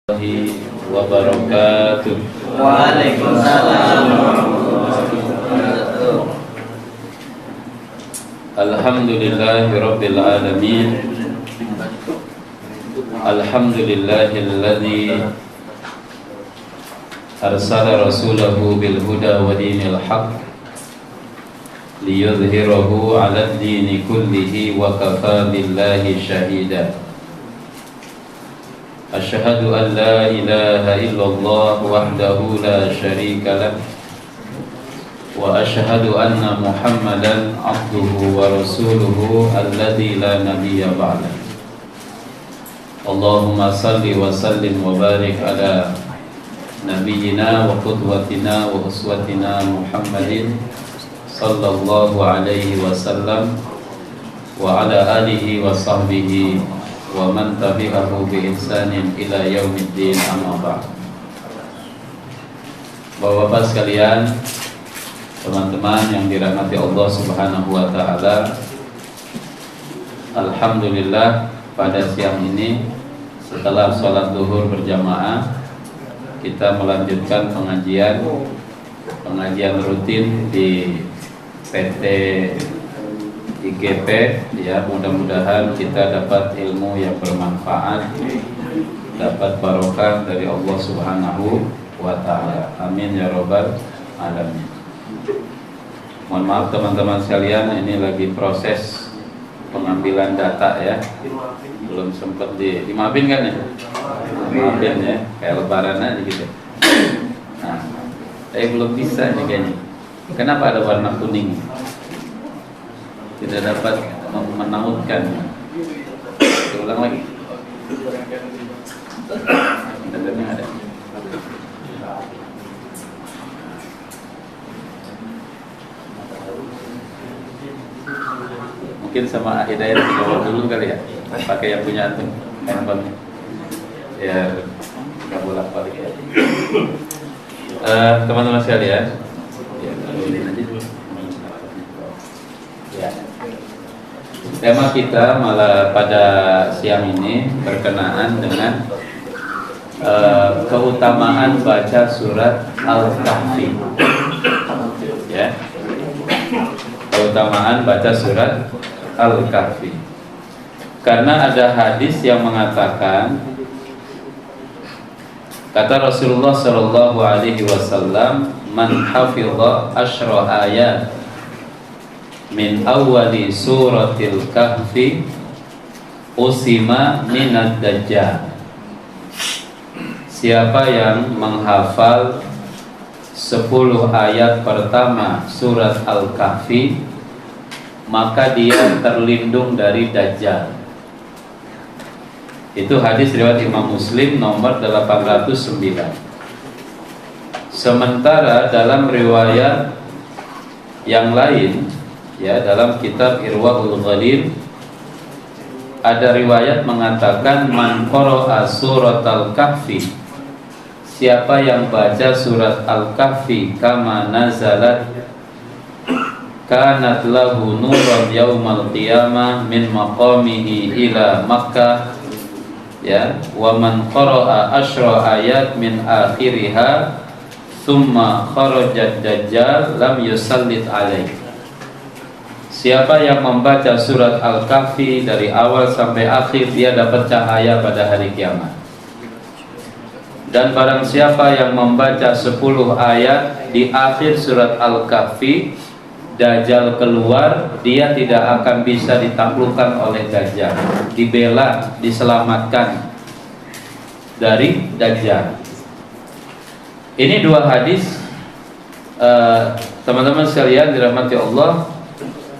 Wabarakatuh. Waalaikumsalam warahmatullahi wabarakatuh. Alhamdulillahirabbil alamin. Alhamdulillahilladzi arsala rasulahu bil huda wa dinil haqq liyudhhirahu 'alad dini kullihi wa kafaa billahi shahida. Asyhadu an la ilaha illallah wahdahu la syarika lah wa asyhadu anna Muhammadan abduhu wa rasuluhu alladzi la nabiyya ba'da. Allahumma salli wa sallim wa barik ala nabiyyina wa qudwatina wa uswatina Muhammadin sallallahu alaihi wasallam wa ala alihi wa sahbihi wa man tabi'ahu bi ihsanin ila yaumiddin, amma ba'd. Bapak-bapak sekalian, teman-teman yang dirahmati Allah Subhanahu wa taala, alhamdulillah pada siang ini setelah sholat zuhur berjamaah kita melanjutkan pengajian rutin di PT IGP, ya, mudah-mudahan kita dapat ilmu yang bermanfaat, dapat barokah dari Allah Subhanahu wa taala. Amin ya rabbal alamin. Mohon maaf teman-teman sekalian, ini lagi proses pengambilan data, ya. Belum sempat dimaafin kan ya? Maafin ya, kayak lebaran aja gitu. Nah, saya belum bisa nih kayaknya. Kenapa ada warna kuning? Tidak dapat menautkan. Ulang lagi. Datanya ada. Mungkin sama Hidayat dijawab dulu kali ya. Pakai yang punya antum handphone. Ya, nggak bolak-balik ya. Teman-teman sekalian, ya, turunin aja dulu. Ya. Tema kita malah pada siang ini berkenaan dengan keutamaan baca surat Al-Kahfi. Ya. Keutamaan baca surat Al-Kahfi. Karena ada hadis yang mengatakan, kata Rasulullah sallallahu alaihi wasallam, man hafidha asyra ayat min awwali suratil kahfi usima minad dajjal. Siapa yang menghafal 10 ayat pertama surat Al-Kahfi, maka dia terlindung dari Dajjal. Itu hadis riwayat Imam Muslim nomor 809. Sementara dalam riwayat yang lain, ya, dalam kitab Irwaul Ghalil ada riwayat mengatakan man qara'a surat Al-Kahfi, siapa yang baca surat Al-Kahfi kama nazalat kanat lahu nuran yaumal qiyamah min maqamihi ila Makkah, ya, wa man qara'a asyra ayat min akhiriha thumma kharajad dajjal lam yusallit alaihi. Siapa yang membaca surat Al-Kahfi dari awal sampai akhir, dia dapat cahaya pada hari kiamat. Dan barang siapa yang membaca 10 ayat di akhir surat Al-Kahfi, Dajjal keluar, dia tidak akan bisa ditaklukkan oleh Dajjal, dibela, diselamatkan dari Dajjal. Ini dua hadis, teman-teman sekalian dirahmati Allah,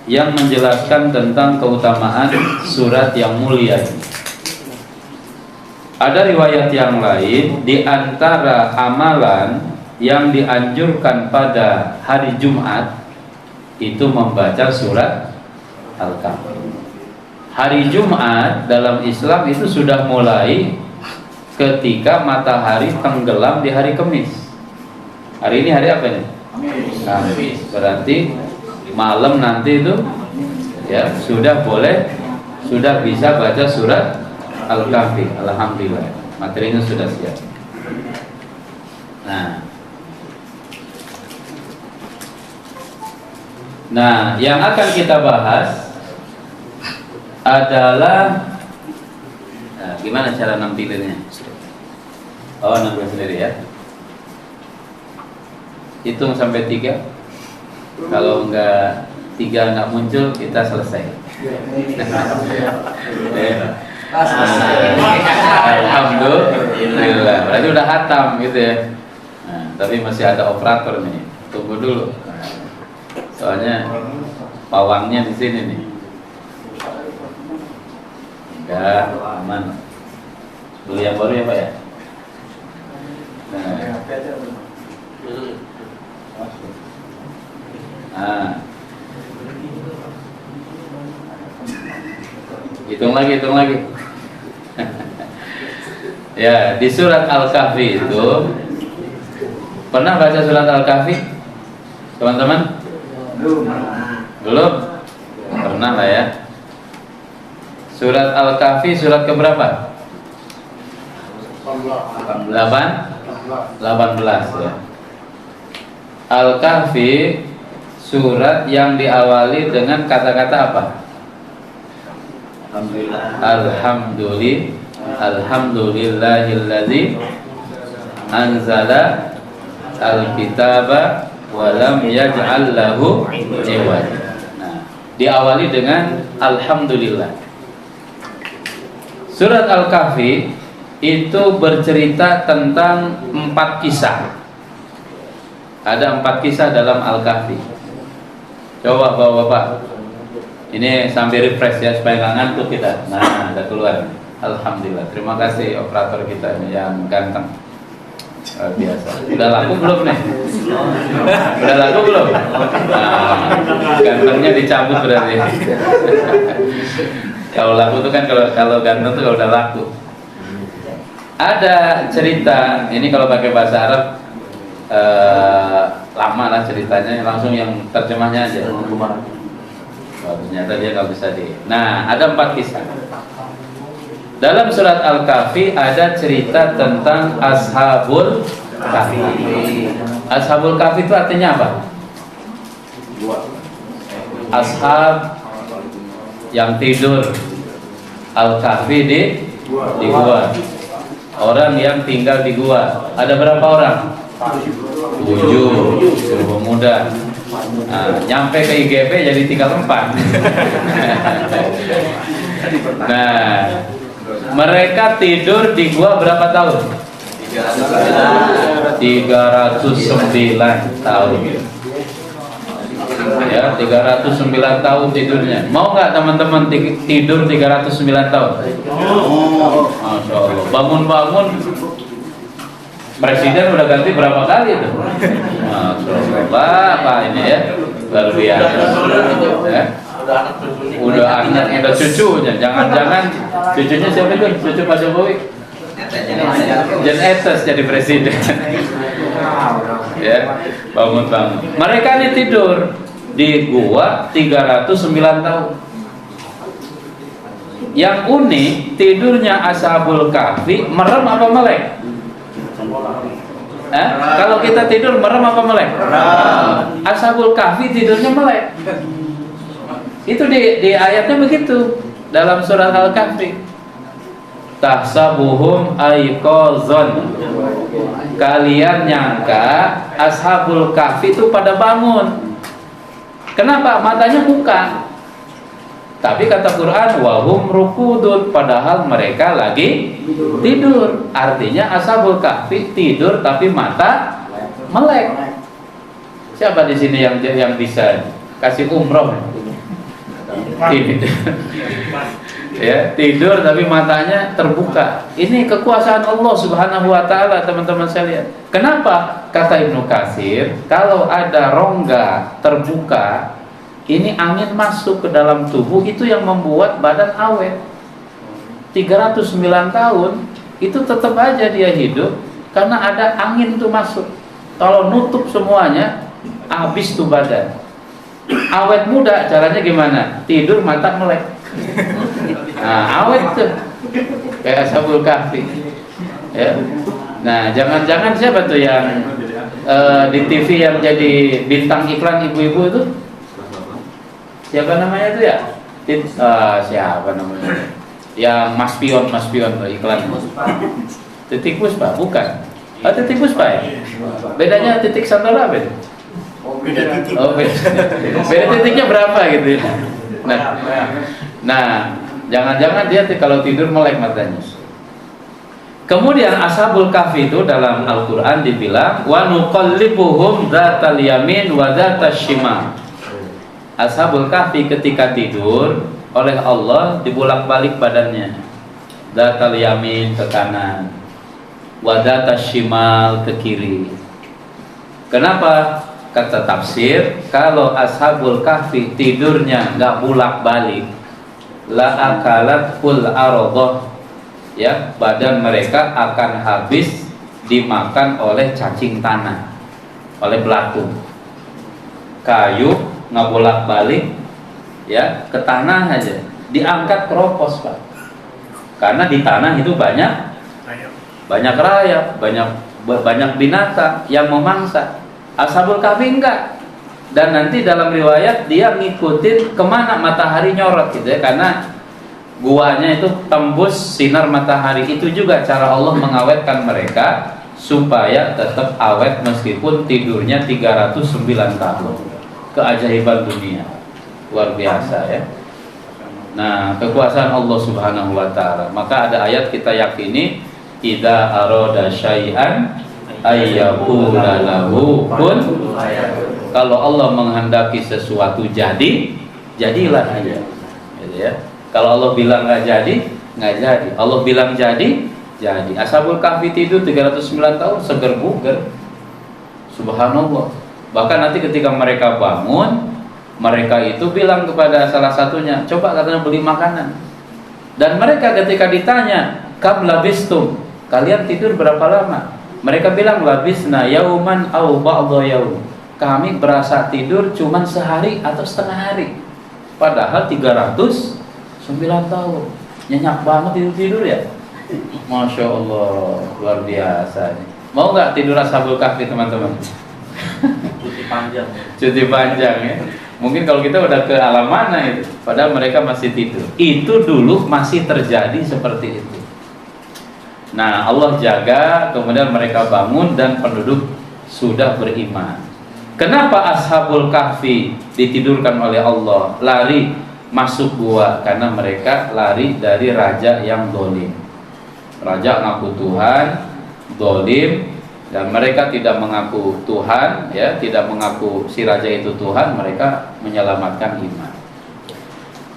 yang menjelaskan tentang keutamaan surat yang mulia ini. Ada riwayat yang lain, di antara amalan yang dianjurkan pada hari Jumat itu membaca surat Al-Kahfi. Hari Jumat dalam Islam itu sudah mulai ketika matahari tenggelam di hari Kamis. Hari ini hari apa nih? Kamis. Berarti malam nanti itu, ya, sudah boleh, sudah bisa baca surat Al-Kahfi. Alhamdulillah. materinya sudah siap. Nah, yang akan kita bahas adalah gimana cara nampilnya. Oh, nampil sendiri ya. Hitung sampai 3. Kalau enggak 3 enggak muncul, kita selesai. Alhamdulillah. Berarti udah hatam gitu ya. Nah, tapi masih ada operator nih. Tunggu dulu. Soalnya pawangnya di sini nih. Enggak aman. Beli yang baru ya Pak ya. Nah. Hitung lagi. Ya, di surat Al-Kahfi itu pernah baca surat Al-Kahfi? Teman-teman? Belum? Pernah lah ya. Surat Al-Kahfi surat keberapa? 18 ya. Al-Kahfi surat yang diawali dengan kata-kata apa? Alhamdulillahilladzi anzala al-kitaba wa lam yaj'al lahu iwaja. Nah, diawali dengan alhamdulillah. Surat Al-Kahfi itu bercerita tentang 4 kisah. Ada 4 kisah dalam Al-Kahfi. Coba Bapak-bapak, ini sambil refresh ya supaya nggak ngantuk kita. Nah, udah keluar. Alhamdulillah. Terima kasih operator kita ini yang ganteng. Biasa. Udah laku belum nih? Udah laku belum? Nah, gantengnya dicabut berarti. Kalau laku itu kan kalau ganteng itu udah laku. Ada cerita ini kalau pakai bahasa Arab lama lah ceritanya, langsung yang terjemahnya aja. Oh, ternyata dia nggak bisa di. Nah, ada 4 kisah. Dalam surat Al-Kahfi ada cerita tentang Ashabul Kahfi. Ashabul Kahfi itu artinya apa? Ashab yang tidur. Al-Kahfi di gua. Orang yang tinggal di gua. Ada berapa orang? 7 pemuda. Nah, nyampe ke IGP jadi tinggal 4. Nah, mereka tidur di gua berapa tahun? 309 tahun. Ya, 309 tahun tidurnya. Mau nggak teman-teman tidur 309 tahun? Masya Allah. Bangun-bangun presiden udah ganti berapa kali itu? Masya Allah, Pak ini ya luar biasa. Ya. Udah anaknya, udah cucunya. Jangan-jangan cucunya siapa itu? Cucu Pak Jokowi? Jan Etes jadi presiden. Ya, bangun-bangun. Mereka ini tidur di gua 309 tahun. Yang unik, tidurnya Ashabul Kahfi merem apa melek? Kalau kita tidur merem apa melek? Ashabul Kahfi tidurnya melek. Itu di ayatnya begitu dalam surat Al-Kahfi. Tahsabuhum aiqazan. Kalian nyangka Ashabul Kahfi itu pada bangun. Kenapa? Matanya buka. Tapi kata Quran wahum rukudun, padahal mereka lagi tidur. Artinya Ashabul Kahfi tidur tapi mata melek. Siapa di sini yang bisa kasih umroh? Ini. Ya, tidur tapi matanya terbuka. Ini kekuasaan Allah Subhanahu wa taala, teman-teman sekalian. Kenapa? Kata Ibnu Katsir, kalau ada rongga terbuka, ini angin masuk ke dalam tubuh, itu yang membuat badan awet. 309 tahun itu tetap aja dia hidup karena ada angin itu masuk. Kalau nutup semuanya, habis tuh badan. Awet muda caranya gimana? Tidur mata melek. Nah, awet tuh kayak Ashabul Kahfi. Ya. Nah, jangan-jangan siapa tuh yang di TV yang jadi bintang iklan ibu-ibu itu? Siapa namanya tuh ya? Siapa namanya? Yang Mas Pion tuh iklan. Titik Puspa, bukan? Titik Puspa ya? Bedanya titik Santola beda? Beda titik. Oh, beda titiknya berapa gitu ya? Nah, jangan-jangan dia kalau tidur melek matanya. Kemudian Ashabul Kahfi itu dalam Al-Quran dibilang wa nuqallibuhum dzatal yamin wa dzatasy shimal. Ashabul Kahfi ketika tidur oleh Allah dibulak-balik badannya. Dzatal yamin ke kanan, wa dzatasy shimal ke kiri. Kenapa? Kata tafsir, kalau Ashabul Kahfi tidurnya nggak bulak-balik, la akalat kul arodoh, ya, badan mereka akan habis dimakan oleh cacing tanah, oleh belatung. Kayu nggak bolak-balik, ya, ke tanah aja diangkat keropos, Pak. Karena di tanah itu banyak rayap, banyak binatang yang memangsa. Ashabul Kahfi enggak. Dan nanti dalam riwayat dia ngikutin kemana matahari nyorot gitu ya, karena guanya itu tembus sinar matahari. Itu juga cara Allah mengawetkan mereka supaya tetap awet meskipun tidurnya 309 tahun. Keajaiban dunia luar biasa ya. Nah, kekuasaan Allah Subhanahu wa taala. Maka ada ayat kita yakini idza arada syai'an ayyaqula lahu kun. Kalau Allah menghendaki sesuatu jadilah aja. Gitu ya. Kalau Allah bilang nggak jadi. Allah bilang jadi. Ashabul Kahfi tidur 309 tahun seger buger. Subhanallah. Bahkan nanti ketika mereka bangun, mereka itu bilang kepada salah satunya, coba katanya beli makanan. Dan mereka ketika ditanya, kam labistum, kalian tidur berapa lama? Mereka bilang labisna yauman au ba'dha yaum. Kami berasa tidur cuman sehari atau setengah hari. Padahal 309 tahun. Nyenyak banget tidur ya. Masya Allah, luar biasa. Mau nggak tidur Ashabul Kahfi teman-teman? Cuti panjang ya. Mungkin kalau kita udah ke alam mana itu, padahal mereka masih tidur. Itu dulu masih terjadi seperti itu. Nah, Allah jaga, kemudian mereka bangun dan penduduk sudah beriman. Kenapa Ashabul Kahfi ditidurkan oleh Allah, lari masuk gua? Karena mereka lari dari raja yang dolim. Raja ngaku Tuhan, dolim, dan mereka tidak mengaku Tuhan, ya, tidak mengaku si raja itu Tuhan. Mereka menyelamatkan iman.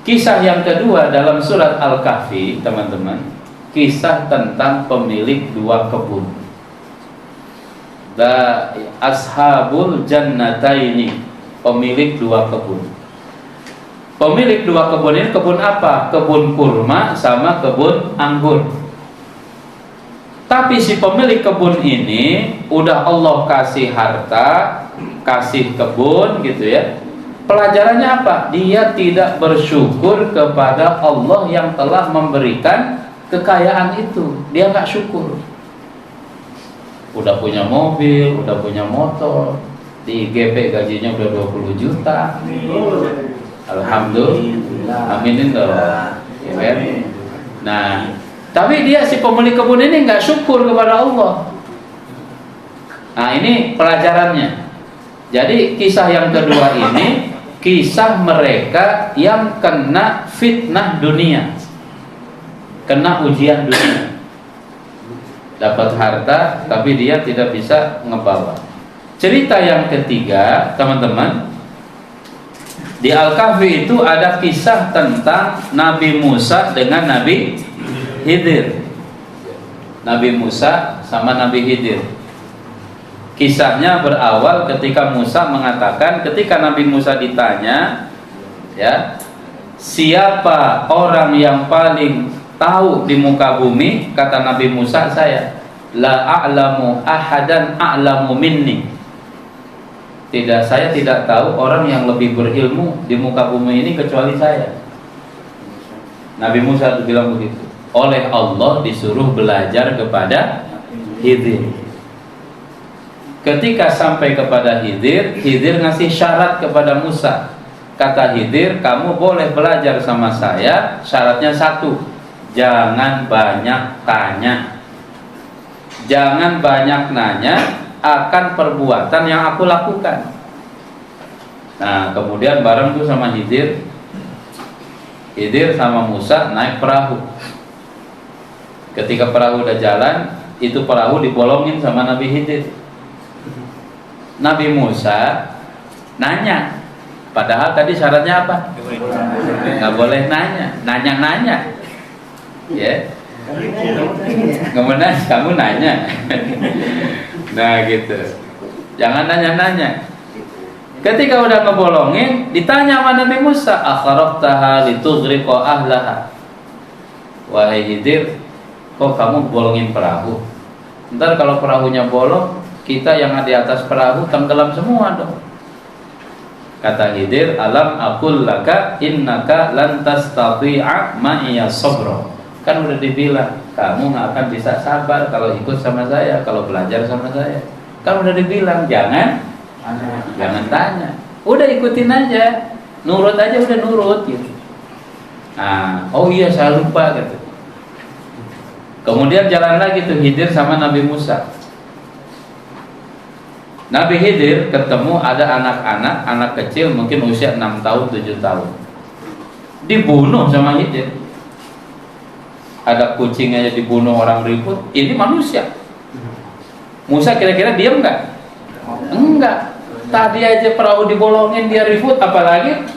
Kisah yang kedua dalam surat Al-Kahfi, teman-teman, kisah tentang pemilik dua kebun. Ashabul jannataini, pemilik dua kebun. Pemilik dua kebun ini kebun apa? Kebun kurma sama kebun anggur. Tapi si pemilik kebun ini udah Allah kasih harta, kasih kebun gitu ya. Pelajarannya apa? Dia tidak bersyukur kepada Allah yang telah memberikan kekayaan itu. Dia nggak syukur. Udah punya mobil, udah punya motor, di IGP gajinya udah 20 juta. Alhamdulillah. Aminin dong. Ya kan? Nah, tapi dia si pemilik kebun ini nggak syukur kepada Allah. Nah, ini pelajarannya. Jadi kisah yang kedua ini kisah mereka yang kena fitnah dunia, kena ujian dunia. Dapat harta tapi dia tidak bisa ngebawa. Cerita yang ketiga, teman-teman, di Al-Kahfi itu ada kisah tentang Nabi Musa dengan Nabi Khidir. Nabi Musa sama Nabi Khidir. Kisahnya berawal ketika Musa mengatakan, ketika Nabi Musa ditanya, ya, siapa orang yang paling tahu di muka bumi? Kata Nabi Musa, saya. La a'lamu ahadan a'lamu minni. Saya tidak tahu orang yang lebih berilmu di muka bumi ini kecuali saya. Nabi Musa bilang begitu. Oleh Allah disuruh belajar kepada Khidir. Ketika sampai kepada Khidir, Khidir ngasih syarat kepada Musa. Kata Khidir, kamu boleh belajar sama saya, syaratnya satu, jangan banyak tanya. Jangan banyak nanya akan perbuatan yang aku lakukan. Nah, kemudian bareng tuh sama Khidir sama Musa naik perahu. Ketika perahu udah jalan, itu perahu dibolongin sama Nabi Khidir. Nabi Musa nanya, padahal tadi syaratnya apa? Nggak boleh nanya, nanya-nanya, ya. Kemudian kamu nanya, nah gitu. Jangan nanya-nanya. Ketika udah ngebolongin, ditanya sama Nabi Musa, akharaqtaha litughriqa ahlaha. Wahai Khidir, kok kamu bolongin perahu? Ntar kalau perahunya bolong, kita yang ada di atas perahu tenggelam semua dong. Kata Khidir, alam aqul laka innaka lan tastati'a ma'iya sabra. Kan udah dibilang, kamu nggak akan bisa sabar kalau ikut sama saya, kalau belajar sama saya. Kan udah dibilang, jangan tanya. Udah ikutin aja, nurut aja, udah nurut gitu. Nah, oh iya saya lupa gitu. Kemudian jalan lagi tuh Khidir sama Nabi Musa. Nabi Khidir ketemu ada anak kecil mungkin usia 6 tahun, 7 tahun. Dibunuh sama Khidir. Ada kucing aja dibunuh, orang ribut. Ini manusia. Musa kira-kira diam enggak? Enggak. Tadi aja perahu dibolongin dia ribut, apalagi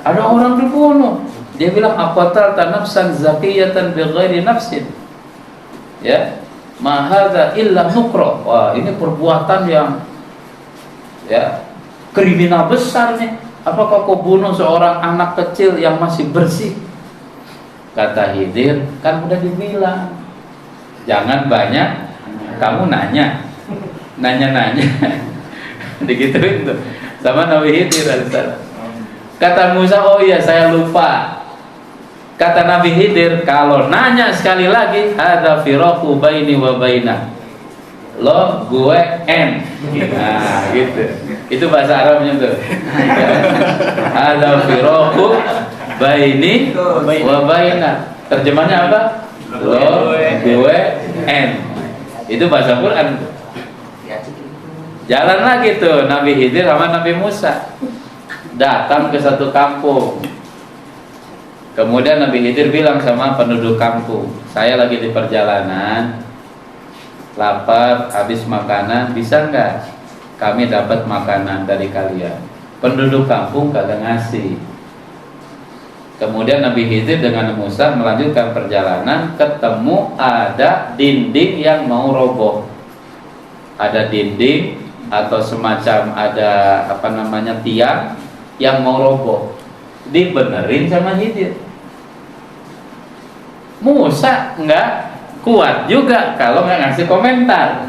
ada orang dibunuh. Dia bilang aqatalta nafsan zakiyatan bighairi nafsin. Ya. Ma hadza illa nukra. Wah, ini perbuatan yang ya kriminal besar nih. Apakah kau bunuh seorang anak kecil yang masih bersih? Kata Khidir, kan udah dibilang jangan banyak kamu nanya. Digituin tuh sama Nabi Khidir alaihissalam. Kata Musa, oh iya saya lupa. Kata Nabi Khidir, kalau nanya sekali lagi, ada firaqu baini wa baina. Lo gue en. Nah, gitu. Itu bahasa Arabnya tuh. Ada firaqu baini wa baina. Terjemahnya apa? Lo gue en. Itu bahasa Quran. Jalan lagi tuh Nabi Khidir sama Nabi Musa. Datang ke satu kampung. Kemudian Nabi Khidir bilang sama penduduk kampung, saya lagi di perjalanan, lapar, habis makanan, bisa nggak kami dapat makanan dari kalian? Penduduk kampung kagak ngasih. Kemudian Nabi Khidir dengan Musa melanjutkan perjalanan, ketemu ada dinding yang mau roboh. Ada dinding atau semacam ada tiang yang mau roboh. Dibenerin sama Khidir. Musa nggak kuat juga kalau nggak ngasih komentar.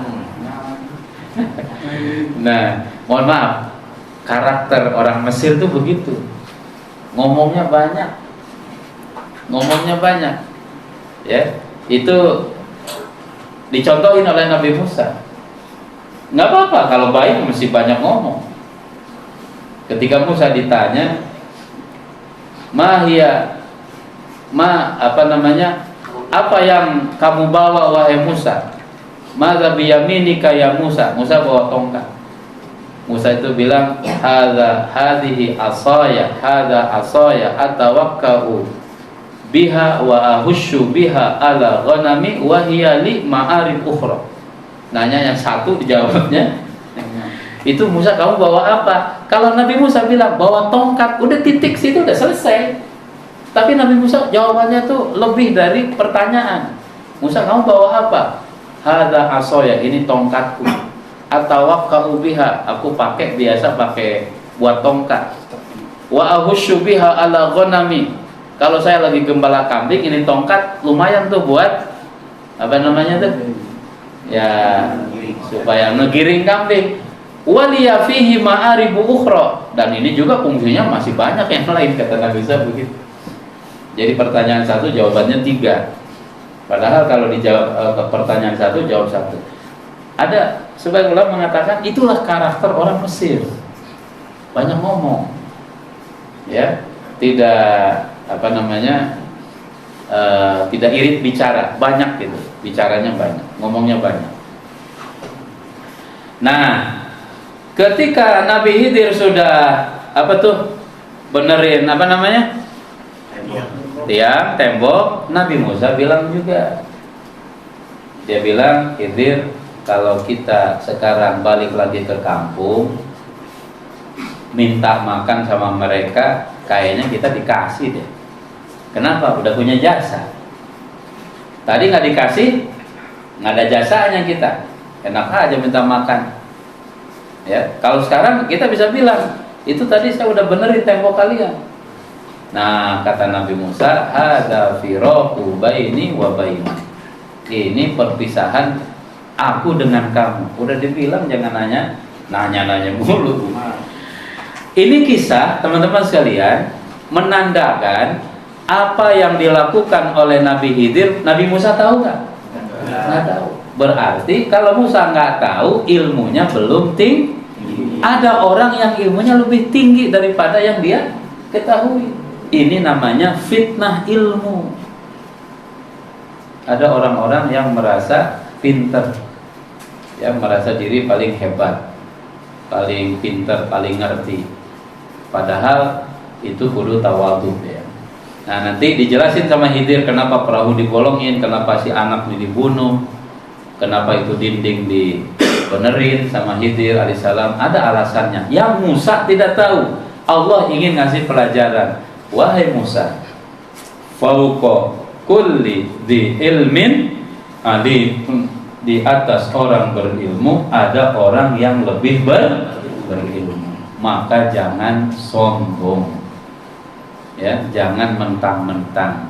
Nah, mohon maaf, karakter orang Mesir tuh begitu. Ngomongnya banyak. Ya, itu dicontohin oleh Nabi Musa. Nggak apa-apa kalau baik mesti banyak ngomong. Ketika Musa ditanya, apa yang kamu bawa wahai Musa? Madza biyaminika ya Musa? Musa bawa tongkat. Musa itu bilang, hadhihi asaya atawakkau biha wa ahushu biha ala ghanami wa hiya li ma'arib ukhra. Nanya yang satu, dijawabnya itu Musa, kamu bawa apa? Kalau Nabi Musa bilang bawa tongkat, udah titik situ, udah selesai. Tapi Nabi Musa jawabannya tuh lebih dari pertanyaan. Musa, kamu bawa apa? Hadza asaya, ini tongkatku. Atawakkau biha, aku biasa pakai buat tongkat. Wa ahushu biha ala ghanami. Kalau saya lagi gembala kambing, ini tongkat lumayan tuh buat ya supaya ngegiring kambing. Waliya fihi ma'aribu ukhra, dan ini juga fungsinya masih banyak yang lain, kata Nabi Musa begitu. Jadi pertanyaan satu jawabannya 3. Padahal kalau dijawab ke pertanyaan satu jawab 1. Ada sebagian ulama mengatakan itulah karakter orang Mesir, banyak ngomong, ya, tidak tidak irit bicara, banyak gitu, bicaranya banyak, ngomongnya banyak. Nah, ketika Nabi Khidir sudah benerin tiang tembok, Nabi Musa bilang juga, dia bilang, Khidir, kalau kita sekarang balik lagi ke kampung, minta makan sama mereka, kayaknya kita dikasih deh. Kenapa? Udah punya jasa. Tadi nggak dikasih, nggak ada jasanya kita, enak aja minta makan. Ya, kalau sekarang kita bisa bilang, itu tadi saya udah benerin tembok kalian. Nah, kata Nabi Musa, hadza firaqu baini wa bainak. Ini perpisahan aku dengan kamu. Udah dibilang jangan nanya mulu. Ini kisah, teman-teman sekalian, menandakan apa yang dilakukan oleh Nabi Khidir. Nabi Musa tahu nggak? Nggak tahu. Berarti kalau Musa nggak tahu, ilmunya belum tinggi. Ada orang yang ilmunya lebih tinggi daripada yang dia ketahui. Ini namanya fitnah ilmu. Ada orang-orang yang merasa pinter, yang merasa diri paling hebat, paling pinter, paling ngerti. Padahal itu kudu tawadhu ya. Nah, nanti dijelasin sama Khidir kenapa perahu digolongin, kenapa si anak ini dibunuh, kenapa itu dinding dibenerin sama Khidir alaihissalam. Ada alasannya. Yang Musa tidak tahu. Allah ingin ngasih pelajaran. Wahai Musa, fauqa kulli di ilmin alim, di atas orang berilmu ada orang yang lebih berilmu. Maka jangan sombong, ya, jangan mentang-mentang,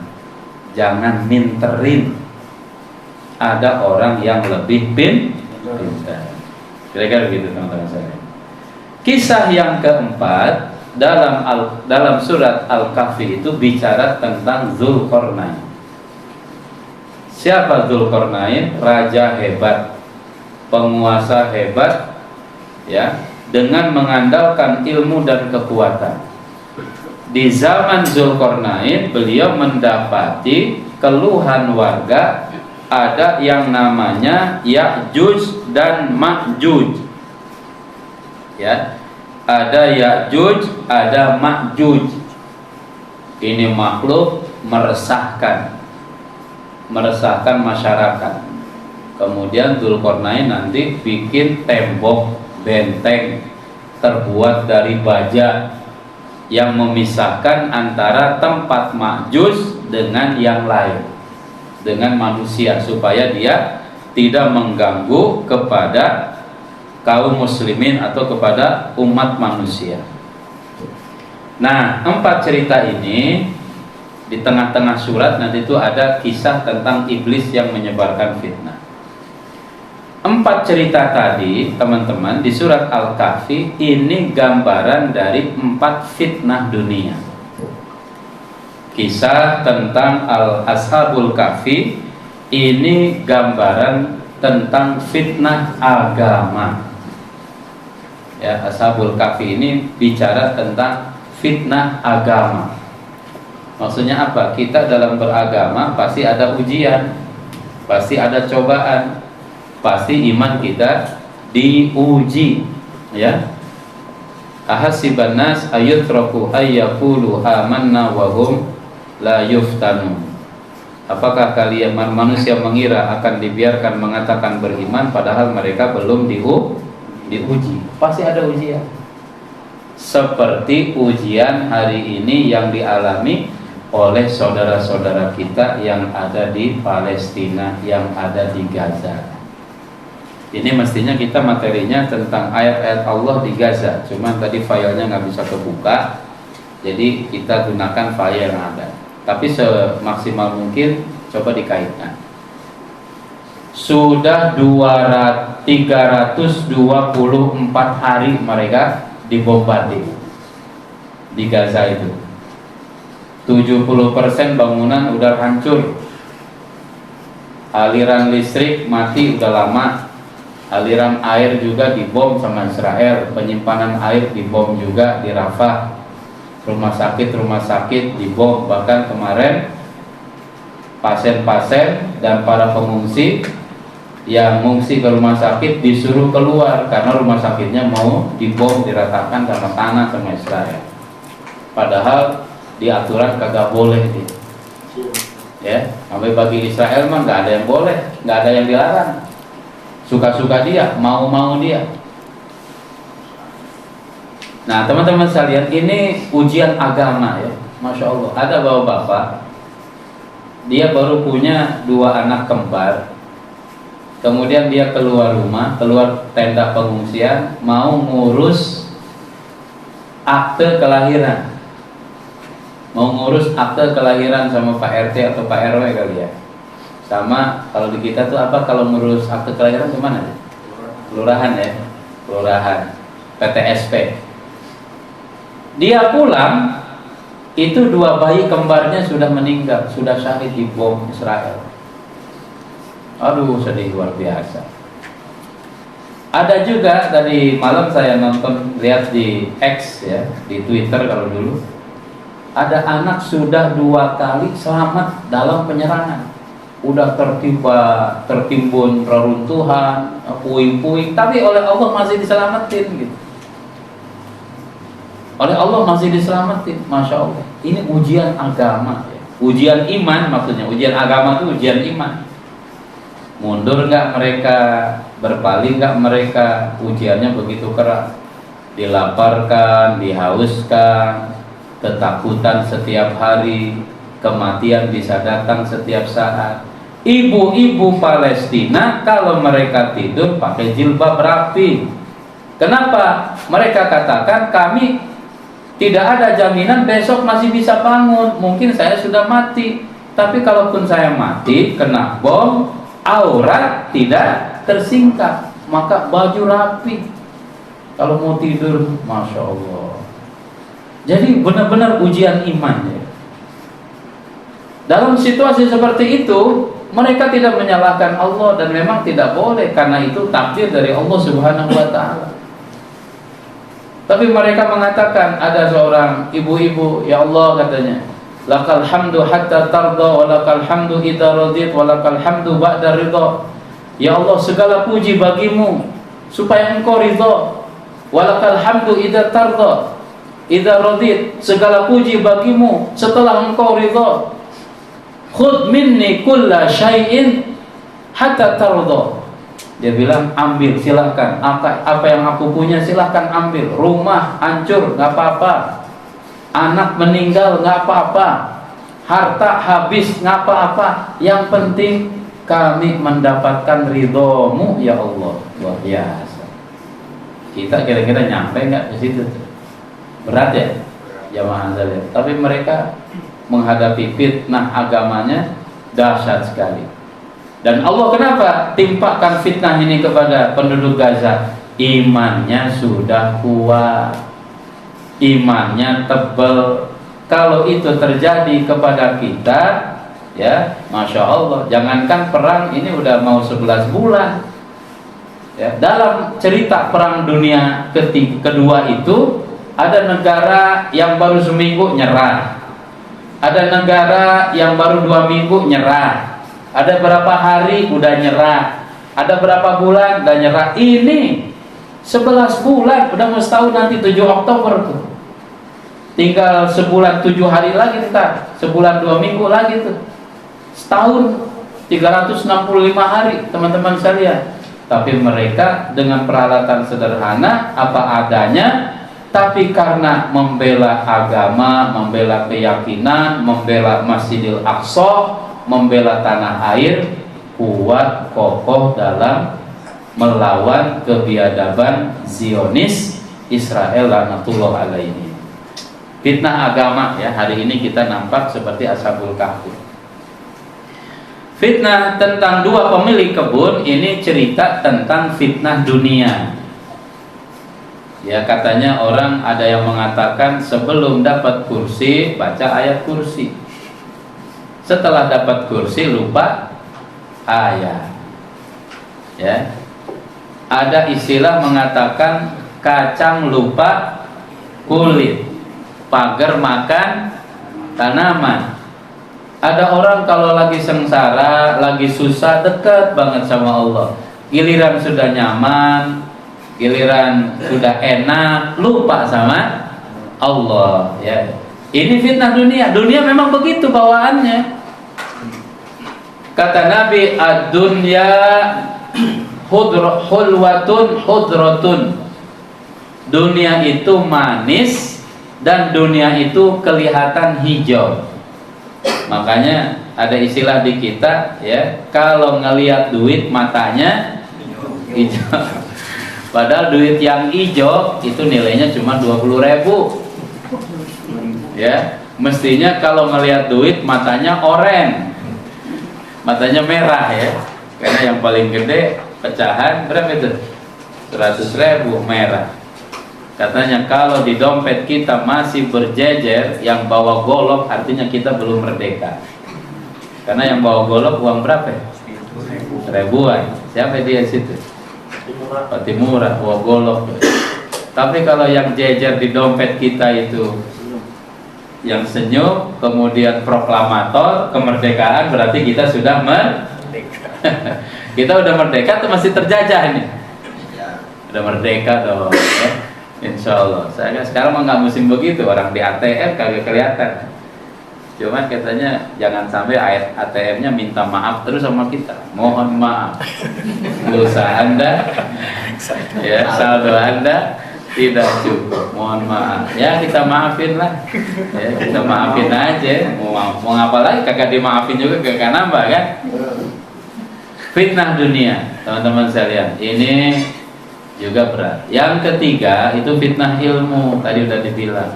jangan minterin. Ada orang yang lebih pintar. Kira-kira begitu teman-teman saya. Kisah yang keempat dalam surat Al-Kahfi itu bicara tentang Dzulqarnain. Siapa Dzulqarnain? Raja hebat, penguasa hebat, ya, dengan mengandalkan ilmu dan kekuatan. Di zaman Dzulqarnain, beliau mendapati keluhan warga, ada yang namanya Ya'juj dan Ma'juj, ya. Ada Ya'juj, ada Ma'juj. Ini makhluk meresahkan masyarakat. Kemudian Dzulqarnain nanti bikin tembok benteng terbuat dari baja yang memisahkan antara tempat Ma'juj dengan yang lain, dengan manusia, supaya dia tidak mengganggu kepada kaum muslimin atau kepada umat manusia. Nah, 4 cerita ini di tengah-tengah surat nanti itu ada kisah tentang iblis yang menyebarkan fitnah. 4 cerita tadi, teman-teman, di surat Al-Kahfi ini gambaran dari 4 fitnah dunia. Kisah tentang Ashabul Kahfi ini gambaran tentang fitnah agama. Ya, Ashabul Kahfi ini bicara tentang fitnah agama. Maksudnya apa? Kita dalam beragama pasti ada ujian, pasti ada cobaan, pasti iman kita diuji, ya. Ahasiban nas ayutraku ayyaqulu amanna wa hum la yuftanun. Apakah kalian manusia mengira akan dibiarkan mengatakan beriman padahal mereka belum diuji? Pasti ada ujian. Seperti ujian hari ini yang dialami oleh saudara-saudara kita yang ada di Palestina, yang ada di Gaza. Ini mestinya kita materinya tentang ayat-ayat Allah di Gaza, cuman tadi filenya nggak bisa kebuka, jadi kita gunakan file yang ada. Tapi semaksimal mungkin coba dikaitkan. Sudah 324 hari mereka dibombardir di Gaza itu. 70% bangunan udah hancur. Aliran listrik mati udah lama. aliran air juga dibom sama Israel, penyimpanan air dibom juga di Rafah, rumah sakit dibom, bahkan kemarin pasien-pasien dan para pengungsi yang mengungsi ke rumah sakit disuruh keluar karena rumah sakitnya mau dibom, diratakan sama tanah sama Israel. Padahal di aturan kagak boleh nih. Ya, sampai bagi Israel mah nggak ada yang boleh, nggak ada yang dilarang. Suka-suka dia, mau-mau dia. Nah, teman-teman sekalian, ini ujian agama ya, masya Allah. Ada bapak-bapak, dia baru punya 2 anak kembar. Kemudian dia keluar rumah, keluar tenda pengungsian, mau ngurus akte kelahiran. Mau ngurus akte kelahiran sama Pak RT atau Pak RW kali ya. Sama kalau di kita tuh apa, kalau ngurus akte kelahiran kemana ya? Kelurahan ya, kelurahan, PTSP. Dia pulang, itu 2 bayi kembarnya sudah meninggal, sudah syahid di bom Israel. Aduh, sedih luar biasa. Ada juga tadi malam saya nonton, lihat di X ya, di Twitter kalau dulu. Ada anak sudah 2 kali selamat dalam penyerangan. Udah tertimbun reruntuhan, puing-puing, tapi oleh Allah masih diselamatin gitu. Oleh Allah masih diselamatin, masya Allah. Ini ujian agama, ya. Ujian iman maksudnya. Ujian agama itu ujian iman. Mundur nggak mereka, berpaling nggak mereka, ujiannya begitu keras. Dilaparkan, dihauskan, ketakutan setiap hari, kematian bisa datang setiap saat. Ibu-ibu Palestina kalau mereka tidur pakai jilbab rapi. Kenapa? Mereka katakan kami tidak ada jaminan besok masih bisa bangun. Mungkin saya sudah mati, tapi kalaupun saya mati kena bom, aurat tidak tersingkap, maka baju rapi. Kalau mau tidur, masya Allah. Jadi benar-benar ujian iman ya. Dalam situasi seperti itu, mereka tidak menyalahkan Allah dan memang tidak boleh, karena itu takdir dari Allah Subhanahu wa taala. Tapi mereka mengatakan, ada seorang ibu-ibu, ya Allah katanya, lakal hamdu hatta tarda wa lakal hamdu idza radit wa lakal hamdu ba'da ridha. Ya Allah, segala puji bagimu supaya engkau ridha. Wa lakal hamdu idza tarda idza radit, segala puji bagimu setelah engkau ridha. Khudh minni kulla syai'in hatta tarda. Dia bilang, ambil silahkan, apa yang aku punya silahkan ambil. Rumah hancur nggak apa-apa, anak meninggal nggak apa-apa, harta habis nggak apa-apa, yang penting kami mendapatkan ridhomu ya Allah. Luar biasa. Kita kira-kira nyampe nggak ke situ? Berat ya jamaah sekalian. Tapi mereka menghadapi fitnah agamanya dahsyat sekali. Dan Allah kenapa timpakan fitnah ini kepada penduduk Gaza? Imannya sudah kuat, imannya tebal. Kalau itu terjadi kepada kita, ya masya Allah. Jangankan perang, ini udah mau 11 bulan. Ya, dalam cerita perang dunia kedua itu, ada negara yang baru seminggu nyerah, ada negara yang baru 2 minggu nyerah, ada berapa hari udah nyerah, ada berapa bulan udah nyerah. Ini 11 bulan, udah mau setahun nanti 7 Oktober tuh. Tinggal sebulan 7 hari lagi ntar, sebulan 2 minggu lagi tuh. Setahun 365 hari teman-teman sekalian. Tapi mereka dengan peralatan sederhana apa adanya, tapi karena membela agama, membela keyakinan, membela Masjidil Aqsa, membela tanah air, kuat kokoh dalam melawan kebiadaban Zionis Israel laknatullah alaihi. Fitnah agama ya, hari ini kita nampak seperti Ashabul Kahfi. Fitnah tentang 2 pemilik kebun, ini cerita tentang fitnah dunia. Ya, katanya orang ada yang mengatakan sebelum dapat kursi baca ayat kursi, setelah dapat kursi lupa ayat. Ya, ada istilah mengatakan kacang lupa kulit, pagar makan tanaman. Ada orang kalau lagi sengsara, lagi susah, dekat banget sama Allah. Giliran sudah nyaman, giliran sudah enak, lupa sama Allah, ya. Ini fitnah dunia. Dunia memang begitu bawaannya. Kata Nabi, ad-dunya hulwatun hudratun. Dunia itu manis dan dunia itu kelihatan hijau. Makanya ada istilah di kita, ya, kalau ngelihat duit matanya hijau. Padahal duit yang hijau itu nilainya cuma 20.000. Ya, mestinya kalau ngelihat duit matanya oranye, matanya merah, ya. Karena yang paling gede pecahan berapa itu? 100.000 merah. Katanya kalau di dompet kita masih berjejer yang bawa golok, artinya kita belum merdeka. Karena yang bawa golok uang berapa? Ribuan. Siapa dia situ? Timurah bawa golok. Tapi kalau yang jejer di dompet kita itu yang senyum, kemudian proklamator kemerdekaan, berarti kita sudah kita udah merdeka atau masih terjajah nih? Udah merdeka dong, ya. Insya Allah. Saya sekarang nggak musim begitu, orang di ATM kagak kelihatan. Cuman katanya jangan sampai ATM-nya minta maaf terus sama kita. Mohon maaf, pulsa Anda, ya, saldo Anda tidak cukup. Mohon maaf. Ya kita maafin lah. Ya, kita maafin aja. Mau ngapa lagi? Kagak dimaafin juga kagak nambah kan? Fitnah dunia, teman-teman sekalian. Ini juga berat. Yang ketiga itu fitnah ilmu. Tadi udah dibilang.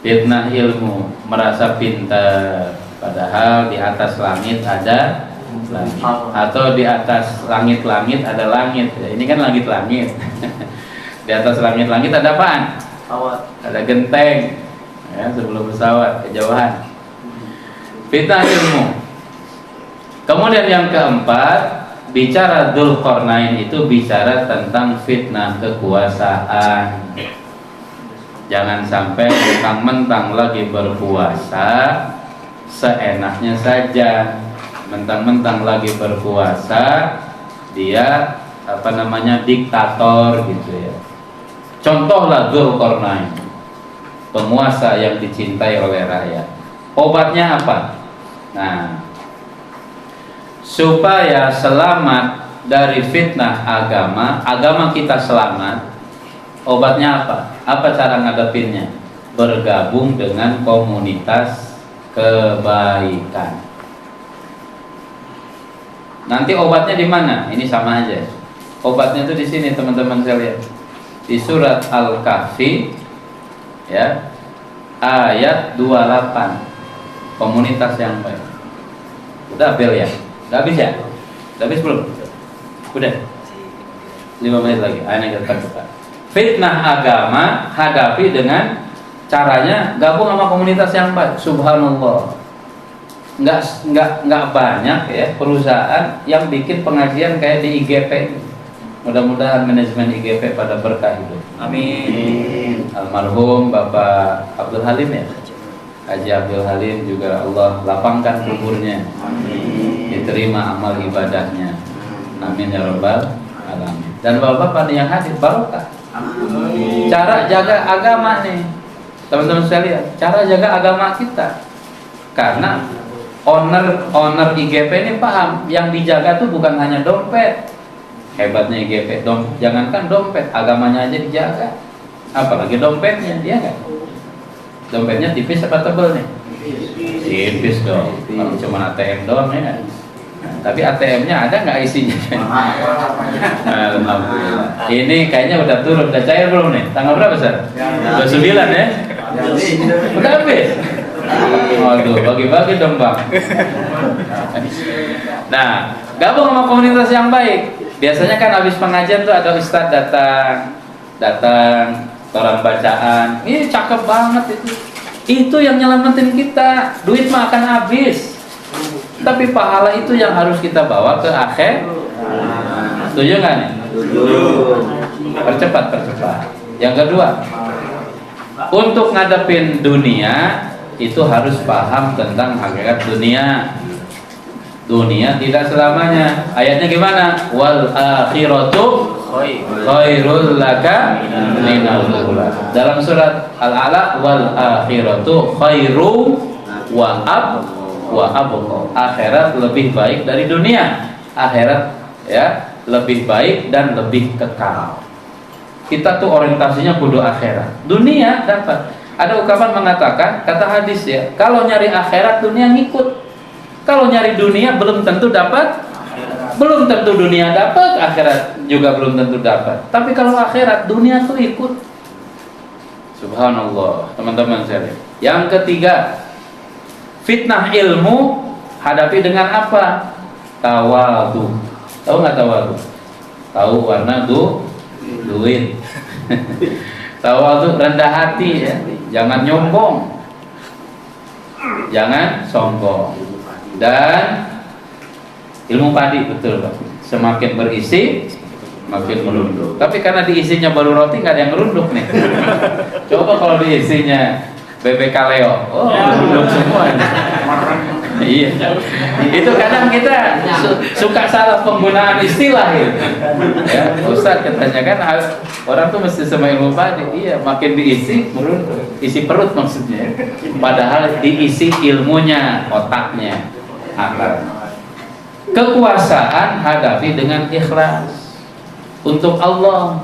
Fitnah ilmu, merasa pintar, padahal di atas langit ada langit, atau di atas langit-langit ada langit. Ya, ini kan langit-langit. Di atas langit-langit ada apaan? Ada genteng, ya, sebelum pesawat kejauhan. Fitnah ilmu. Kemudian yang keempat, bicara Dzulqarnain itu bicara tentang fitnah kekuasaan. Jangan sampai mentang-mentang lagi berpuasa seenaknya saja. Mentang-mentang lagi berpuasa dia diktator gitu ya. Contohlah Dzulqarnain, penguasa yang dicintai oleh rakyat. Obatnya apa? Nah, supaya selamat dari fitnah agama kita selamat, obatnya apa? Apa cara ngadepinnya? Bergabung dengan komunitas kebaikan. Nanti obatnya di mana? Ini sama aja. Obatnya itu di sini, teman-teman sekalian. Di surat Al-Kahfi, ya, ayat 28. Komunitas yang baik. Udah bel ya? Udah habis ya? Udah habis belum? Udah. 5 menit lagi. Ayo kita cepat. Fitnah agama hadapi dengan caranya gabung sama komunitas yang baik. Subhanallah. Enggak banyak ya perusahaan yang bikin pengajian kayak di IGP. Mudah-mudahan manajemen IGP pada berkah hidup. Amin. Almarhum Bapak Abdul Halim ya. Haji Abdul Halim juga Allah lapangkan kuburnya. Amin. Diterima amal ibadahnya. Amin ya rabbal alamin. Dan bapak-bapak yang hadir barokah. Amin. Cara jaga agama nih, teman-teman sekalian. Cara jaga agama kita. Karena owner IGP ini paham, yang dijaga tuh bukan hanya dompet. Hebatnya IGP, jangankan dompet, agamanya aja dijaga. Apalagi dompetnya, dia kan? Dompetnya tipis apa tebel nih? Tipis dong. Kalau cuma ATM doang ya kan? Nah, tapi ATM-nya ada nggak isinya? Alhamdulillah. Ini kayaknya udah turun, udah cair belum nih? Tanggal berapa Sar? 29 ya? Udah habis? Waduh, bagi-bagi dong Bang. Nah, gabung sama komunitas yang baik. Biasanya kan habis pengajian tuh ada ustadz datang, orang bacaan. Ini cakep banget itu. Itu yang nyelamatin kita. Duit mah akan habis. Tapi pahala itu yang harus kita bawa ke akhir. Setuju nggak nih? Percepat. Yang kedua, untuk ngadepin dunia itu harus paham tentang hakikat dunia. Dunia tidak selamanya. Ayatnya gimana? Wal akhiratu khairul laka minal ula. Dalam surat Al-A'la, wal akhiratu khairu wa abqa. Akhirat lebih baik dari dunia. Akhirat ya lebih baik dan lebih kekal. Kita tuh orientasinya kudu akhirat. Dunia dapat. Ada ungkapan mengatakan, kata hadis ya, kalau nyari akhirat dunia ngikut. Kalau nyari dunia belum tentu dapat. Belum tentu dunia dapat, akhirat juga belum tentu dapat. Tapi kalau akhirat dunia tuh ikut. Subhanallah, teman-teman sekalian. Yang ketiga, fitnah ilmu hadapi dengan apa? Tawadhu. Tahu nggak tawadhu? Tahu warna duit. Tawadhu rendah hati ya. Jangan nyombong. Jangan sombong. Dan ilmu padi, betul Pak. Semakin berisi makin merunduk. Tapi karena diisinya baru roti nggak ada yang merunduk nih. Coba kalau diisinya bebek kaleo, oh merunduk semua. Iya. Itu kadang kita suka salah penggunaan istilah gitu. Ya, Ustaz katanya kan orang tuh mesti sama ilmu padi. Iya, makin diisi merunduk. Isi perut maksudnya. Padahal diisi ilmunya, otaknya, akal. Kekuasaan hadapi dengan ikhlas untuk Allah.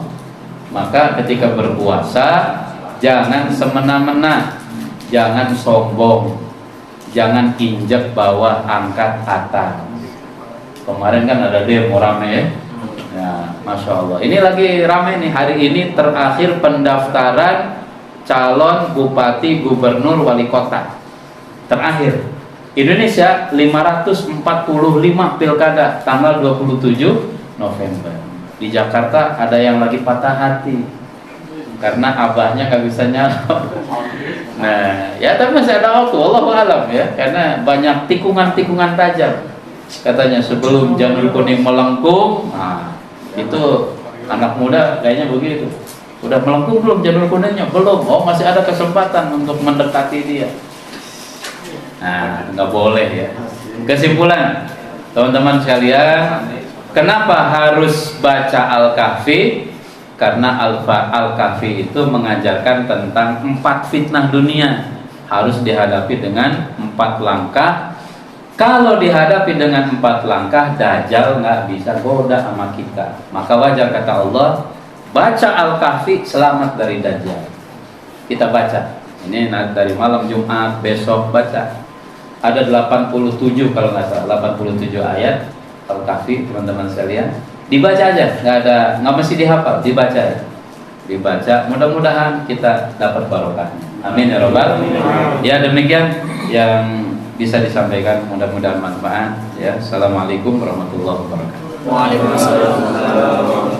Maka ketika berpuasa jangan semena-mena, jangan sombong, jangan injek bawah, angkat atas. Kemarin kan ada demo rame ya. Ya, Masya Allah. Ini lagi rame nih, hari ini terakhir pendaftaran calon bupati, gubernur, wali kota. Terakhir. Indonesia 545 pilkada tanggal 27 November. Di Jakarta ada yang lagi patah hati karena abahnya gak bisa nyalon. Nah, ya tapi masih ada waktu, wallahu alam ya, karena banyak tikungan-tikungan tajam. Katanya sebelum janur kuning melengkung, nah itu anak muda kayaknya begitu. Udah melengkung belum janur kuningnya? Belum. Oh, masih ada kesempatan untuk mendekati dia. Nah, nggak boleh ya. Kesimpulan, teman-teman sekalian, kenapa harus baca Al-Kahfi? Karena Al-Kahfi itu mengajarkan tentang 4 fitnah dunia. Harus dihadapi dengan 4 langkah. Kalau dihadapi dengan 4 langkah, Dajjal nggak bisa goda sama kita. Maka wajar kata Allah, baca Al-Kahfi selamat dari Dajjal. Kita baca. Ini dari malam Jumat, besok baca. Ada 87 kalau nggak salah, 87 ayat Al-Kahfi, teman-teman sekalian. Dibaca aja, nggak mesti dihafal, dibaca ya. Dibaca, mudah-mudahan kita dapat barokahnya. Amin ya robbal. Ya demikian yang bisa disampaikan, mudah-mudahan manfaat. Ya, assalamualaikum warahmatullahi wabarakatuh. Waalaikumsalam.